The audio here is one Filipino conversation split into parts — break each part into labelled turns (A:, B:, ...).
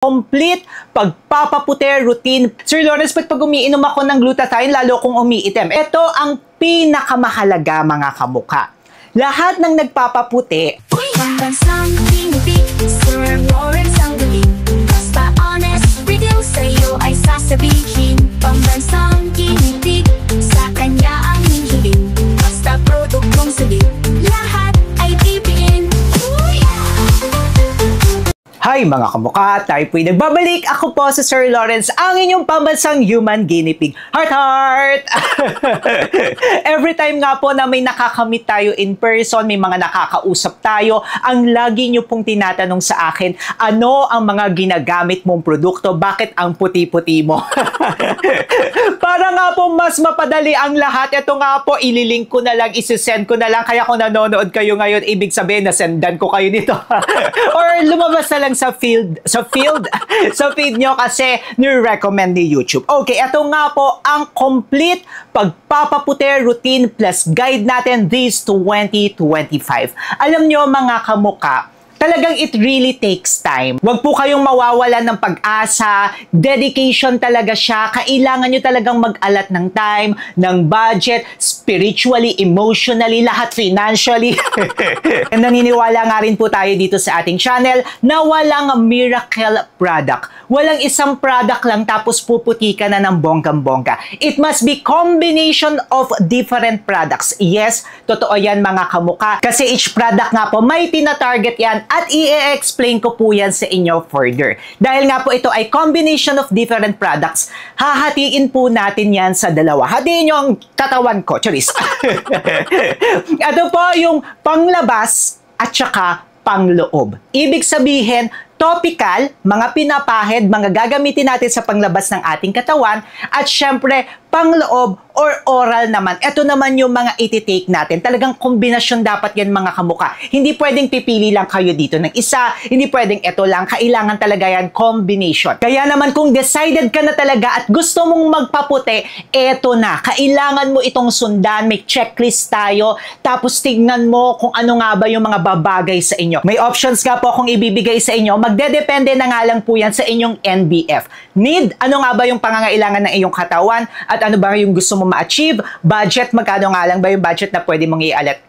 A: Complete pagpapaputi routine. Sir Lawrence, pag umiinom ako ng glutathione, lalo kong umiitim. Ito ang pinakamahalaga mga kamuka. Lahat ng nagpapaputi,
B: Pambansang Ginipig, Sir Lawrence ang galing. Basta honest, real sa'yo ay sasabihin. Pambansang Ginipig, sa kanya ang hihiling. Basta produktong sabi, lahat ay PPN.
A: Hi mga kamuka, tayo po'y nagbabalik. Ako po si Sir Lawrence, ang inyong pambansang human guinea pig. Heart, heart! Every time nga po na may nakakamit tayo in person, may mga nakakausap tayo, ang lagi nyo pong tinatanong sa akin, ano ang mga ginagamit mong produkto? Bakit ang puti-puti mo? Para nga po mas mapadali ang lahat, ito nga po, ililink ko na lang, isisend ko na lang. Kaya kung nanonood kayo ngayon, ibig sabihin na sendan ko kayo nito. Or lumabas na lang sa feed nyo kasi ni-recommend ni YouTube. Okay, ito nga po ang complete pagpapaputi routine plus guide natin this 2025. Alam nyo mga kamuka, talagang it really takes time. Huwag po kayong mawawalan ng pag-asa, dedication talaga siya. Kailangan nyo talagang mag-alat ng time, ng budget, spiritually, emotionally, lahat financially. And naniniwala nga rin po tayo dito sa ating channel na walang miracle product. Walang isang product lang tapos puputi ka na ng bonggang-bongga. It must be combination of different products. Yes, totoo yan mga kamuka. Kasi each product nga po may tina-target yan at i-explain ko po yan sa inyo further. Dahil nga po ito ay combination of different products, hahatiin po natin yan sa dalawa. Hatiin nyo ang katawan ko. Charis. Ito po yung panglabas at saka pangloob. Ibig sabihin, topical, mga pinapahid, mga gagamitin natin sa panglabas ng ating katawan, at syempre, pangloob or oral naman. Ito naman yung mga iti-take natin. Talagang kombinasyon dapat yan mga kamuka. Hindi pwedeng pipili lang kayo dito ng isa, hindi pwedeng ito lang. Kailangan talaga yan combination. Kaya naman kung decided ka na talaga at gusto mong magpaputi, eto na. Kailangan mo itong sundan. May checklist tayo. Tapos tignan mo kung ano nga ba yung mga babagay sa inyo. May options nga po akong ibibigay sa inyo. Magdedepende na nga lang po yan sa inyong NBF. Need, ano nga ba yung pangangailangan ng iyong katawan at ano ba yung gusto mo ma-achieve, budget, magkano nga lang ba yung budget na pwede mong i-alat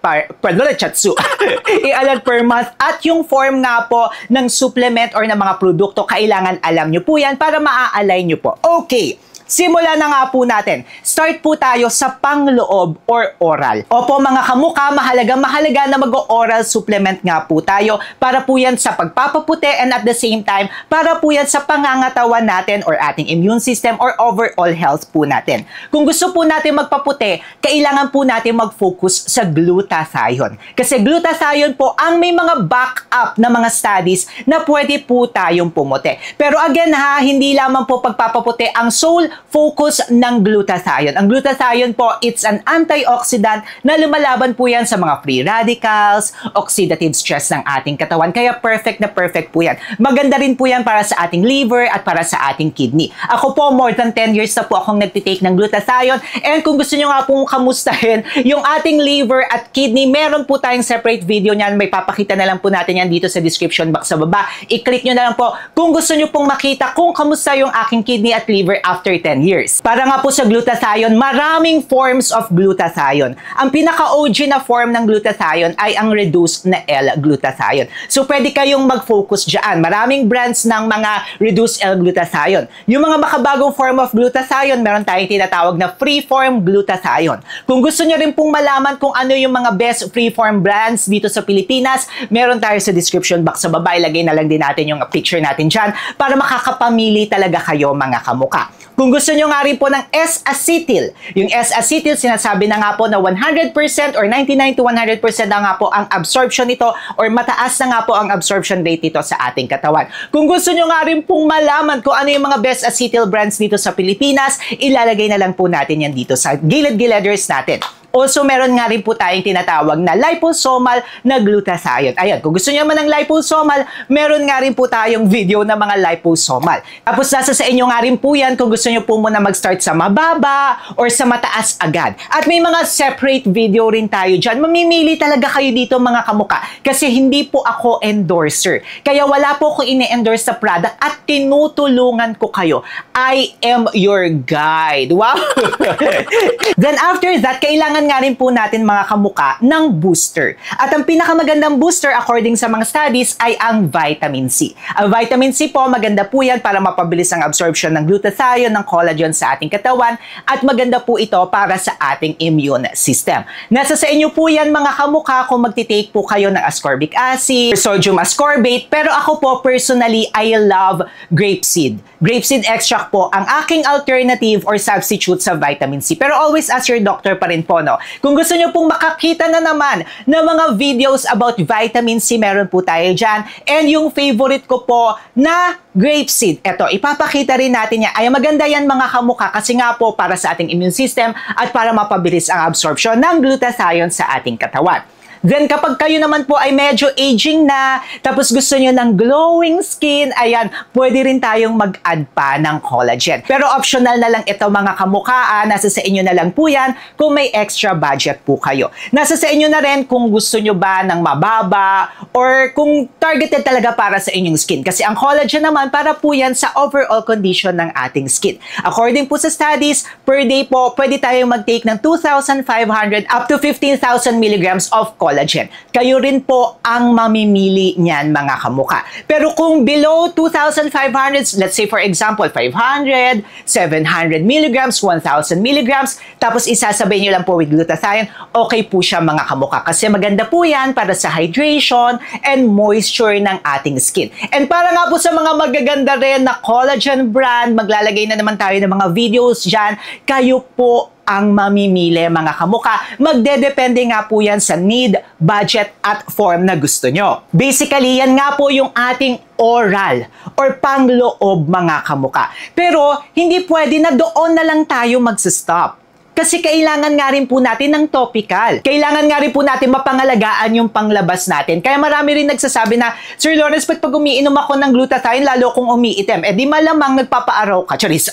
A: i-alat per month, at yung form nga po ng supplement or ng mga produkto, kailangan alam nyo po yan para maa-align nyo po. Okay. Simulan na nga po natin. Start po tayo sa pangloob or oral. Opo mga kamuka, mahalaga na mag-oral supplement nga po tayo para po yan sa pagpapaputi and at the same time, para po yan sa pangangatawan natin or ating immune system or overall health po natin. Kung gusto po natin magpaputi, kailangan po natin mag-focus sa glutathione. Kasi glutathione po ang may mga backup na mga studies na pwede po tayong pumuti. Pero again ha, hindi lamang po pagpapaputi ang sole focus ng glutathione. Ang glutathione po, it's an antioxidant na lumalaban po yan sa mga free radicals, oxidative stress ng ating katawan. Kaya perfect na perfect po yan. Maganda rin po yan para sa ating liver at para sa ating kidney. Ako po, more than 10 years na po akong nagtitake ng glutathione. And kung gusto nyo nga pong kamustahin yung ating liver at kidney, meron po tayong separate video niyan. May papakita na lang po natin yan dito sa description box sa baba. I-click nyo na lang po kung gusto nyo pong makita kung kamusta yung aking kidney at liver after 10 years. Para nga po sa glutathione, maraming forms of glutathione. Ang pinaka-OG na form ng glutathione ay ang reduced na L-glutathione. So, pwede kayong mag-focus dyan. Maraming brands ng mga reduced L-glutathione. Yung mga makabagong form of glutathione, meron tayong tinatawag na free-form glutathione. Kung gusto nyo rin pong malaman kung ano yung mga best free-form brands dito sa Pilipinas, meron tayo sa description box sa baba. Ilagay na lang din natin yung picture natin dyan para makakapamili talaga kayo mga kamuka. Kung gusto nyo nga rin po ng S-acetyl, yung S-acetyl, sinasabi na nga po na 100% or 99 to 100% na nga po ang absorption nito or mataas na nga po ang absorption rate nito sa ating katawan. Kung gusto nyo nga rin pong malaman kung ano yung mga best acetyl brands dito sa Pilipinas, ilalagay na lang po natin yan dito sa gilid-gileders natin. Also, meron nga rin po tayong tinatawag na liposomal na glutathione. Ayan, kung gusto niyo man ng liposomal, meron nga rin po tayong video na mga liposomal. Tapos, nasa sa inyo nga rin po yan kung gusto niyo po muna mag-start sa mababa or sa mataas agad. At may mga separate video rin tayo dyan. Mamimili talaga kayo dito mga kamuka kasi hindi po ako endorser. Kaya wala po akong ini-endorse sa product at tinutulungan ko kayo. I am your guide. Wow! Then after that, kailangan nga rin po natin mga kamuka ng booster. At ang pinakamagandang booster according sa mga studies ay ang vitamin C. Ang vitamin C po, maganda po yan para mapabilis ang absorption ng glutathione, ng collagen sa ating katawan at maganda po ito para sa ating immune system. Nasa sa inyo po yan mga kamuka kung magtitake po kayo ng ascorbic acid, sodium ascorbate, pero ako po personally, I love grapeseed. Grapeseed extract po ang aking alternative or substitute sa vitamin C. Pero always ask your doctor pa rin po, no? Kung gusto nyo pong makakita na naman ng mga videos about vitamin C, meron po tayo dyan. And yung favorite ko po na grapeseed, eto, ipapakita rin natin niya. Ay, maganda yan mga kamuka kasi nga po para sa ating immune system at para mapabilis ang absorption ng glutathione sa ating katawan. Then kapag kayo naman po ay medyo aging na, tapos gusto nyo ng glowing skin, ayan, pwede rin tayong mag-add pa ng collagen. Pero optional na lang ito mga kamuka, nasa sa inyo na lang po yan kung may extra budget po kayo. Nasa sa inyo na rin kung gusto nyo ba ng mababa or kung targeted talaga para sa inyong skin. Kasi ang collagen naman para po yan sa overall condition ng ating skin. According po sa studies, per day po, pwede tayong mag-take ng 2,500 up to 15,000 milligrams of collagen. Kayo rin po ang mamimili niyan mga kamuka. Pero kung below 2,500, let's say for example 500, 700 milligrams, 1,000 milligrams, tapos isasabay nyo lang po with glutathione, okay po siya mga kamuka. Kasi maganda po yan para sa hydration and moisture ng ating skin. And para nga po sa mga magaganda rin na collagen brand, maglalagay na naman tayo ng mga videos dyan, kayo po ang mamimili mga kamuka. Magdedepende nga po yan sa need, budget, at form na gusto nyo. Basically, yan nga po yung ating oral or pangloob mga kamuka. Pero, hindi pwede na doon na lang tayo magsistop. Kasi kailangan nga rin po natin ng topical. Kailangan nga rin po natin mapangalagaan yung panglabas natin. Kaya marami rin nagsasabi na, Sir Lawrence, pag umiinom ako ng glutathione, lalo kong umiitim. Eh di malamang nagpapaaraw ka. Charis.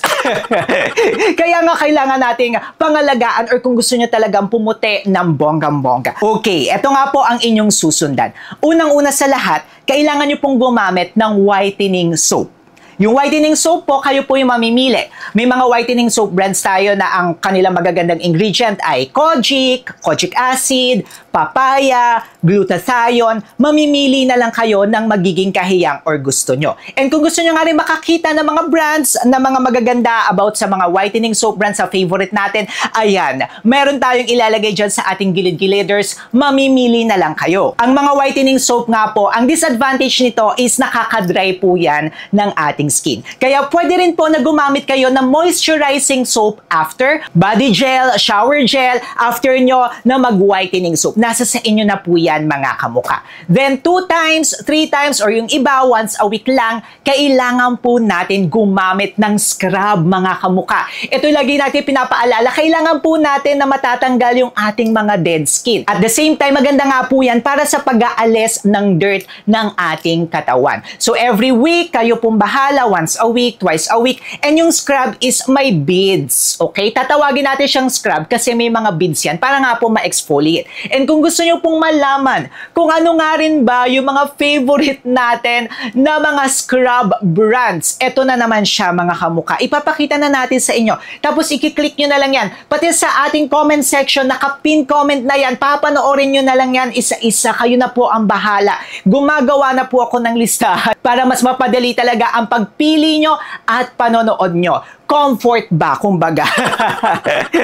A: Kaya nga kailangan nating pangalagaan or kung gusto nyo talagang pumuti ng bonggang-bongga. Okay, eto nga po ang inyong susundan. Unang-una sa lahat, kailangan nyo pong gumamit ng whitening soap. Yung whitening soap po, kayo po yung mamimili. May mga whitening soap brands tayo na ang kanilang magagandang ingredient ay kojic acid, papaya, glutathione. Mamimili na lang kayo ng magiging kahiyang or gusto nyo. And kung gusto nyo nga rin makakita ng mga brands na mga magaganda about sa mga whitening soap brands sa favorite natin, ayan, meron tayong ilalagay dyan sa ating gilid-giliders. Mamimili na lang kayo. Ang mga whitening soap nga po, ang disadvantage nito is nakakadry po yan ng ating skin. Kaya pwede rin po na gumamit kayo ng moisturizing soap after, body gel, shower gel, after nyo na mag-whitening soap. Nasa sa inyo na po yan mga kamuka. Then 2 times, 3 times, or yung iba once a week lang, kailangan po natin gumamit ng scrub mga kamuka. Ito lagi natin pinapaalala, kailangan po natin na matatanggal yung ating mga dead skin. At the same time, maganda nga po yan para sa pag-aalis ng dirt ng ating katawan. So every week, kayo pong bahala, once a week, twice a week. And yung scrub is may beads. Okay? Tatawagin natin siyang scrub kasi may mga beads yan para nga po ma-exfoliate. And kung gusto nyo pong malaman kung ano nga rin ba yung mga favorite natin na mga scrub brands, eto na naman siya mga kamuka. Ipapakita na natin sa inyo. Tapos i-click nyo na lang yan. Pati sa ating comment section, naka-pin comment na yan. Papanoorin nyo na lang yan isa-isa. Kayo na po ang bahala. Gumagawa na po ako ng listahan para mas mapadali talaga ang pagpili nyo at panonood nyo. Comfort ba, kumbaga.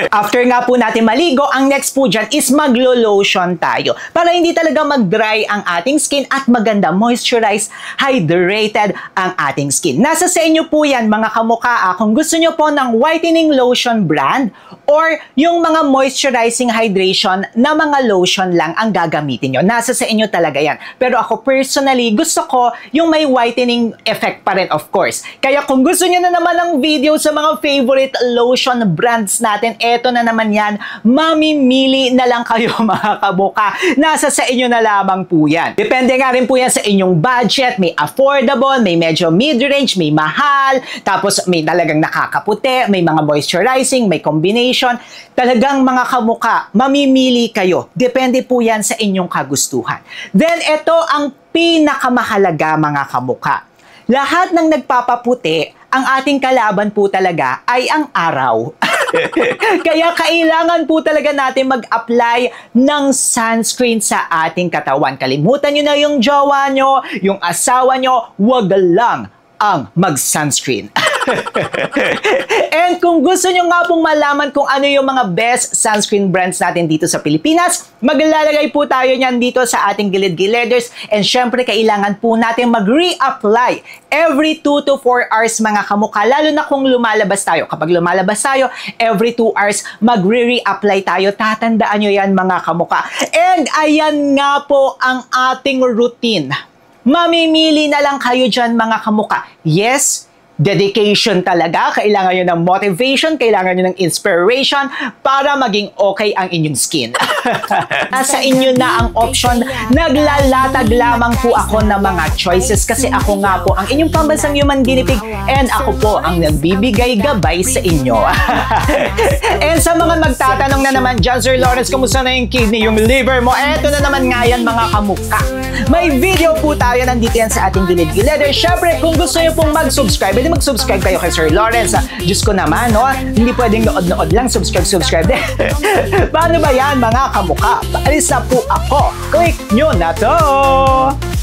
A: After nga po natin maligo, ang next po dyan is maglo-lotion tayo. Para hindi talaga mag-dry ang ating skin at maganda, moisturized, hydrated ang ating skin. Nasa sa inyo po yan, mga kamuka. Kung gusto nyo po ng whitening lotion brand or yung mga moisturizing hydration na mga lotion lang ang gagamitin nyo. Nasa sa inyo talaga yan. Pero ako personally, gusto ko yung may whitening effect pa rin, of course. Kaya kung gusto nyo na naman ng video sa sa mga favorite lotion brands natin. Eto na naman yan. Mamimili na lang kayo mga kabuka. Nasa sa inyo na lamang po yan. Depende nga rin po yan sa inyong budget. May affordable, may medyo mid-range, may mahal, tapos may talagang nakakaputi, may mga moisturizing, may combination. Talagang mga kamuka, mamimili kayo. Depende po yan sa inyong kagustuhan. Then ito ang pinakamahalaga mga kamuka. Lahat ng nagpapaputi, ang ating kalaban po talaga ay ang araw. Kaya kailangan po talaga natin mag-apply ng sunscreen sa ating katawan. Kalimutan nyo na yung jowa nyo, yung asawa nyo, wag lang ang mag-sunscreen. And kung gusto nyo nga pong malaman kung ano yung mga best sunscreen brands natin dito sa Pilipinas, maglalagay po tayo niyan dito sa ating gilid-gileders. And syempre, kailangan po natin mag-reapply every 2 to 4 hours mga kamuka. Lalo na kung lumalabas tayo. Kapag lumalabas tayo, every 2 hours, mag-re-reapply tayo. Tatandaan nyo yan mga kamuka. And ayan nga po ang ating routine. Mamimili na lang kayo dyan mga kamuka. Yes, dedication talaga. Kailangan nyo ng motivation, kailangan nyo ng inspiration para maging okay ang inyong skin. Nasa inyo na ang option. Naglalatag lamang po ako ng mga choices kasi ako nga po ang inyong pambansang human guinea pig and ako po ang nagbibigay gabay sa inyo. And sa mga magtatanong na naman dyan, Sir Lawrence, kumusta na yung kidney, yung liver mo? Eto na naman nga yan mga kamuka. May video po tayo, nandito yan sa ating gilid-gileder. Syempre, kung gusto nyo pong mag-subscribe, pwede mag-subscribe kayo kay Sir Lawrence. Diyos ko naman, no? Hindi pwedeng nood-nood lang, subscribe din. Paano ba yan mga kamuka? Paalis na po ako. Click nyo na to!